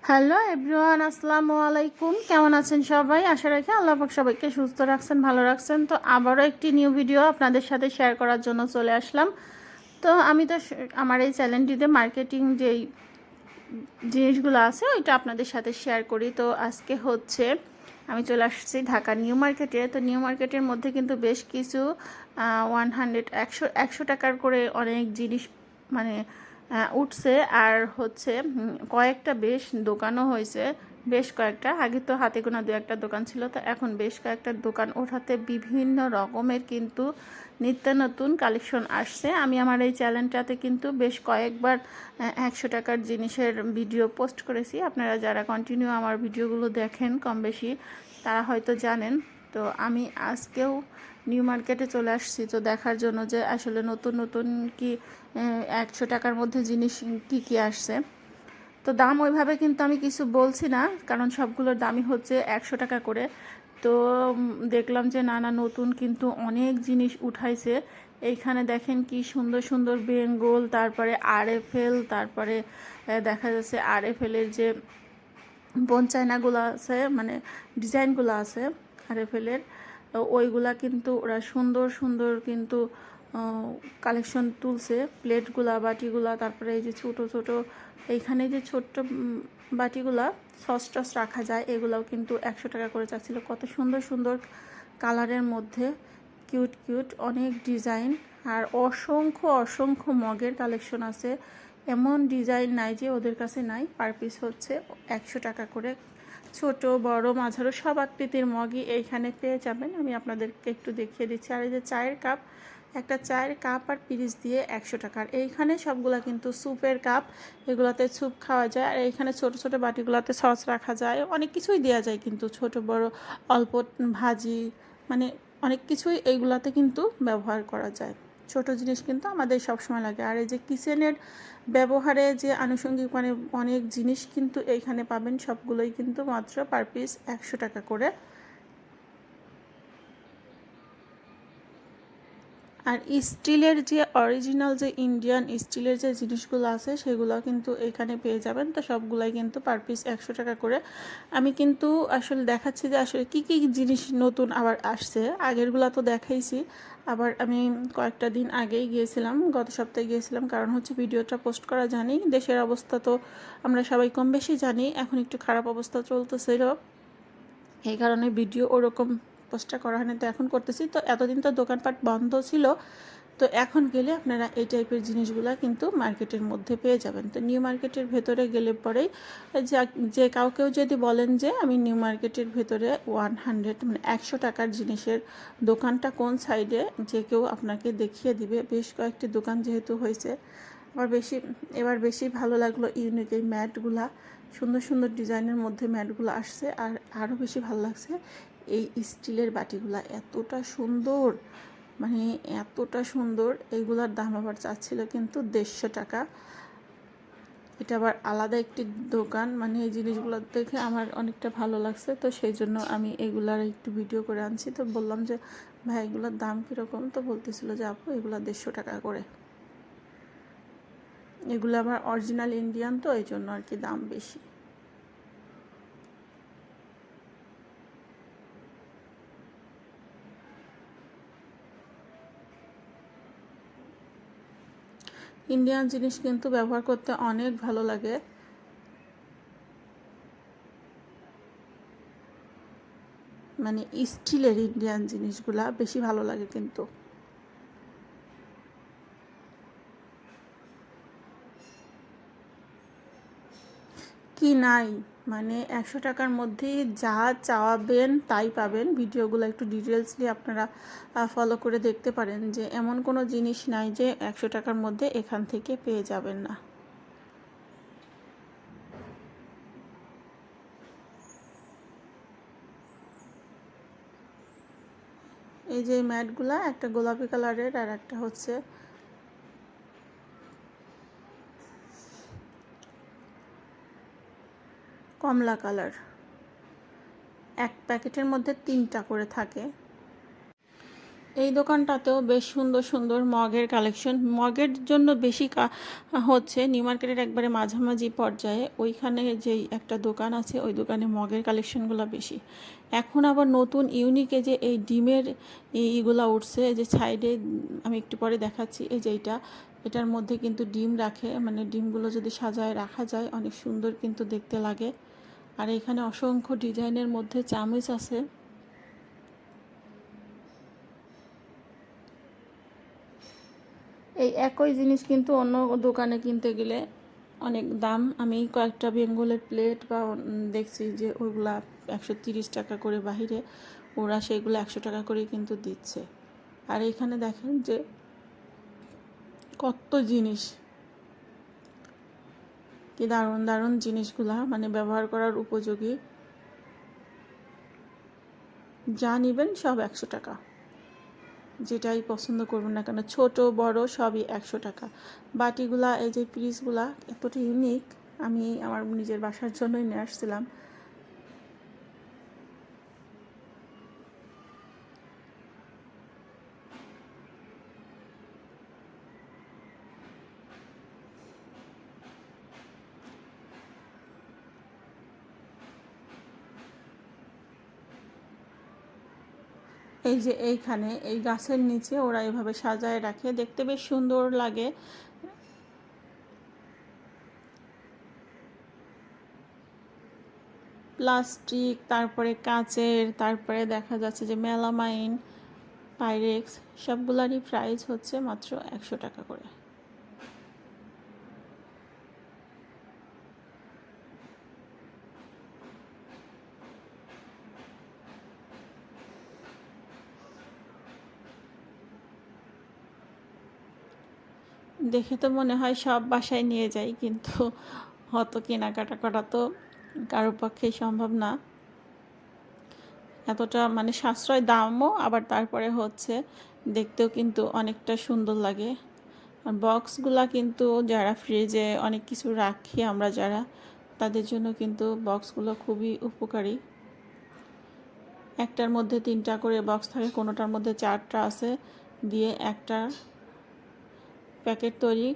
Hello everyone, আসসালামু আলাইকুম। কেমন আছেন সবাই? আশা রাখি আল্লাহ পাক সবাইকে সুস্থ রাখছেন, ভালো রাখছেন। তো আবারও একটি নিউ ভিডিও আপনাদের সাথে শেয়ার করার জন্য চলে আসলাম। তো আমি তো আমার এই চ্যানেলটিতে মার্কেটিং যেই জিনিসগুলো আছে ওইটা আপনাদের সাথে শেয়ার করি। তো আজকে হচ্ছে আমি চলে আসছি ঢাকা নিউ মার্কেটে। তো নিউ মার্কেটের মধ্যে কিন্তু বেশ কিছু 100 টাকার করে অনেক জিনিস মানে উঠছে। আর হচ্ছে কয়েকটা বেশ দোকানও হয়েছে, বেশ কয়েকটা। আগে তো হাতে গোনা দু একটা দোকান ছিল, তো এখন বেশ কয়েকটা দোকান ওঠাতে বিভিন্ন রকমের কিন্তু নিত্য নতুন কালেকশন আসছে। আমি আমার এই চ্যানেলটাতে কিন্তু বেশ কয়েকবার 100 টাকার জিনিসের ভিডিও পোস্ট করেছি। আপনারা যারা কন্টিনিউ আমার ভিডিওগুলো দেখেন কম বেশি তারা হয়তো জানেন। তো আমি আজকেও নিউ মার্কেটে চলে আসছি তো দেখার জন্য যে আসলে নতুন নতুন কি 100 টাকার মধ্যে জিনিস কি কি আসছে। তো দাম ওইভাবে কিন্তু আমি কিছু বলছি না, কারণ সবগুলোর দামই হচ্ছে 100 টাকা করে। তো দেখলাম যে নানা নতুন কিন্তু অনেক জিনিস উঠাইছে। এইখানে দেখেন কি সুন্দর সুন্দর বেঙ্গল, তারপরে আরএফএল, তারপরে দেখা যাচ্ছে আরএফএলের যে বোন চায়নাগুলো আছে, মানে ডিজাইনগুলো আছে আরএফএলের, ওইগুলা কিন্তু ওরা সুন্দর সুন্দর কিন্তু কালেকশন তুলছে। প্লেটগুলা, বাটিগুলা, তারপরে এই যে ছোটো ছোটো এইখানে যে ছোট্ট বাটিগুলা সস টস রাখা যায়, এগুলাও কিন্তু 100 টাকা করে চাচ্ছিল। কত সুন্দর সুন্দর কালারের মধ্যে কিউট কিউট অনেক ডিজাইন, আর অসংখ্য অসংখ্য মগের কালেকশন আছে। এমন ডিজাইন নাই যে ওদের কাছে নাই। পার পিস হচ্ছে 100 টাকা করে। ছোট বড় মাঝারো সব আকৃতির মগই এইখানে পেয়ে যাবেন। আমি আপনাদেরকে একটু দেখিয়ে দিচ্ছি। আর এই যে চায়ের কাপ, একটা চায়ের কাপ আর পিরিচ দিয়ে 100 টাকার। এইখানে সবগুলা কিন্তু স্যুপের কাপ, এগুলাতে স্যুপ খাওয়া যায়। আর এইখানে ছোট ছোট বাটিগুলোতে সস রাখা যায়, অনেক কিছুই দেওয়া যায় কিন্তু ছোট বড় অল্প ভাজি, মানে অনেক কিছুই এইগুলাতে কিন্তু ব্যবহার করা যায়। ছোট জিনিস কিন্তু আমাদের সবসময় লাগে। আর এই যে কিচেনের ব্যবহারে যে আনুষঙ্গিক মানে অনেক জিনিস কিন্তু এইখানে পাবেন, সবগুলোই কিন্তু মাত্র পার পিস 100 টাকা করে। আর স্টিলের যে অরিজিনাল যে ইন্ডিয়ান স্টিলের যে জিনিসগুলো আছে সেগুলো কিন্তু এখানে পেয়ে যাবেন। তো সবগুলাই কিন্তু পার পিস 100 টাকা করে। আমি কিন্তু আসলে দেখাচ্ছি যে আসলে কী কী জিনিস নতুন আবার আসছে। আগেরগুলো তো দেখাইছি, আবার আমি কয়েকটা দিন আগেই গিয়েছিলাম, গত সপ্তাহে গিয়েছিলাম, কারণ হচ্ছে ভিডিওটা পোস্ট করা জানি। দেশের অবস্থা তো আমরা সবাই কম বেশি জানি, এখন একটু খারাপ অবস্থা চলতেছিল, এই কারণে ভিডিও ওরকম পোস্টটা করা হয়নি। তো এখন করতেছি। তো এতদিন তো দোকানপাট বন্ধ ছিল, তো এখন গেলে আপনারা এই টাইপের জিনিসগুলো কিন্তু মার্কেটের মধ্যে পেয়ে যাবেন। তো নিউ মার্কেটের ভেতরে গেলে পরেই যে কাউকেও যদি বলেন যে আমি নিউ মার্কেটের ভেতরে 100 মানে 100 টাকার জিনিসের দোকানটা কোন সাইডে, যে কেউ আপনাকে দেখিয়ে দিবে। বেশ কয়েকটি দোকান যেহেতু হয়েছে, এবার বেশি ভালো লাগলো ইউনিক এই ম্যাটগুলা, সুন্দর সুন্দর ডিজাইনের মধ্যে ম্যাটগুলো আসছে। আর আরও বেশি ভালো লাগছে এই স্টিলের বাটিগুলা, এতটা সুন্দর, মানে এতটা সুন্দর। এইগুলার দাম আবার চাচ্ছিল কিন্তু 150 টাকা। এটা আবার আলাদা একটি দোকান, মানে এই জিনিসগুলো দেখে আমার অনেকটা ভালো লাগছে। তো সেই জন্য আমি এগুলার একটু ভিডিও করে আনছি। তো বললাম যে ভাই এগুলোর দাম কীরকম? তো বলতেছিল যে আপু এগুলো 150 টাকা করে। এগুলো আমার অরিজিনাল ইন্ডিয়ান, তো এই জন্য আর কি দাম বেশি। ইন্ডিয়ান জিনিস কিন্তু ব্যবহার করতে অনেক ভালো লাগে। মানে স্টিলের ইন্ডিয়ান জিনিসগুলা বেশি ভালো লাগে কিন্তু। কি নাই, মানে 100 টাকার মধ্যেই যা চাওয়াবেন তাই পাবেন। ভিডিওগুলো একটু ডিটেলসলি আপনারা ফলো করে দেখতে পারেন, যে এমন কোনো জিনিস নাই যে 100 টাকার মধ্যে এখান থেকে পেয়ে যাবেন না। এই যে ম্যাটগুলা, একটা গোলাপি কালারের আর একটা হচ্ছে কমলা কালার। এক প্যাকেটের মধ্যে 3টা করে থাকে। এই দোকানটাতেও বেশ সুন্দর সুন্দর মগের কালেকশন। মগের জন্য বেশি হচ্ছে নিউ মার্কেটের একবারে মাঝামাঝি পর্যায়ে ওইখানে যেই একটা দোকান আছে ওই দোকানে মগের কালেকশনগুলো বেশি। এখন আবার নতুন ইউনিকে যে এই ডিমের এইগুলা উঠছে, যে সাইডে আমি একটু পরে দেখাচ্ছি, এই যে এটার মধ্যে কিন্তু ডিম রাখে, মানে ডিমগুলো যদি সাজায় রাখা যায় অনেক সুন্দর কিন্তু দেখতে লাগে। আর এখানে অসংখ্য ডিজাইনের মধ্যে চামচ আছে। এই একই জিনিস কিন্তু অন্য দোকানে কিনতে গেলে অনেক দাম। আমি কয়েকটা বেঙ্গলের প্লেট বা দেখছি যে ওইগুলা 130 টাকা করে, বাহিরে ওরা সেগুলো 100 টাকা করে কিন্তু দিচ্ছে। আর এখানে দেখেন যে কত জিনিস, কি দারুণ দারুণ জিনিসগুলা, মানে ব্যবহার করার উপযোগী। যা নেবেন সব 100 টাকা, যেটাই পছন্দ করবেন না কেন, ছোট বড় সবই 100 টাকা। বাটিগুলা, এই যে পিসগুলা এতটা ইউনিক, আমি আমার নিজের বাসার জন্যই নিয়ে আসছিলাম। এই যে এইখানে এই গাছের নিচে ওরা এভাবে সাজায় রাখে, দেখতে বেশ সুন্দর লাগে। প্লাস্টিক, তারপরে কাচের, তারপরে দেখা যাচ্ছে যে মেলামাইন, পাইরেক্স, সবগুলারই প্রাইস হচ্ছে মাত্র 100 টাকা করে। দেখে তো মনে হয় সব বাসায় নিয়ে যাই, কিন্তু অত কেনাকাটা করা তো কারোর পক্ষেই সম্ভব না। এতটা মানে সাশ্রয় দামও, আবার তারপরে হচ্ছে দেখতেও কিন্তু অনেকটা সুন্দর লাগে। আর বক্সগুলা কিন্তু যারা ফ্রিজে অনেক কিছু রাখি আমরা যারা, তাদের জন্য কিন্তু বক্সগুলো খুবই উপকারী। একটার মধ্যে 3টা করে বক্স থাকে, কোনোটার মধ্যে 4টা আছে, দিয়ে একটা প্যাকেট তৈরি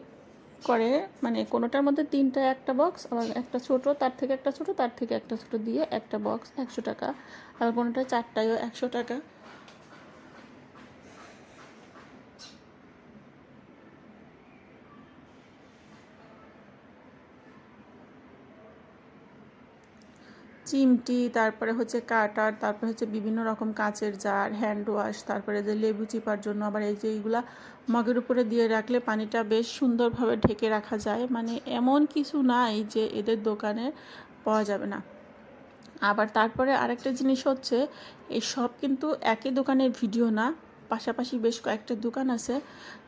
করে, মানে কোনোটার মধ্যে 3টা একটা বক্স, আবার একটা ছোট, তার থেকে একটা ছোট, তার থেকে একটা ছোট দিয়ে একটা বক্স 100 টাকা, আর কোনোটা 4টায়ও 100 টাকা। চিমটি, তারপরে হচ্ছে কাটার, তারপরে হচ্ছে বিভিন্ন রকম কাচের জার, হ্যান্ড ওয়াশ, তারপরে যে লেবু চিপার জন্য আবার এই যে এইগুলা মগের উপরে দিয়ে রাখলে পানিটা বেশ সুন্দরভাবে ঢেকে রাখা যায়, মানে এমন কিছু নাই যে এদের দোকানে পাওয়া যাবে না। আবার তারপরে আরেকটা জিনিস হচ্ছে, এই সব কিন্তু একই দোকানের ভিডিও না, পাশাপাশি বেশ কয়েকটা দোকান আছে।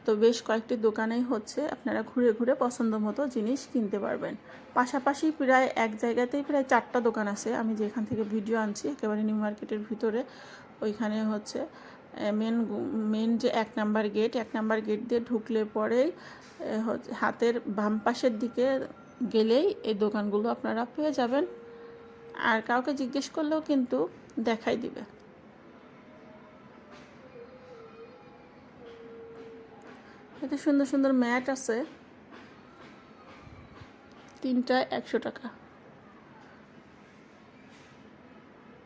তো বেশ কয়েকটি দোকানেই হচ্ছে আপনারা ঘুরে ঘুরে পছন্দ মতো জিনিস কিনতে পারবেন। পাশাপাশি প্রায় এক জায়গাতেই প্রায় 4টা দোকান আছে, আমি যেখান থেকে ভিডিও আনছি একেবারে নিউ মার্কেটের ভিতরে। ওইখানে হচ্ছে মেন যে 1 নাম্বার গেট, 1 নাম্বার গেট দিয়ে ঢুকলে পরেই হাতের বাম পাশের দিকে গেলেই এই দোকানগুলো আপনারা পেয়ে যাবেন। আর কাউকে জিজ্ঞেস করলেও কিন্তু দেখাই দিবে। এতে সুন্দর সুন্দর ম্যাট আছে, 3টায় 100 টাকা।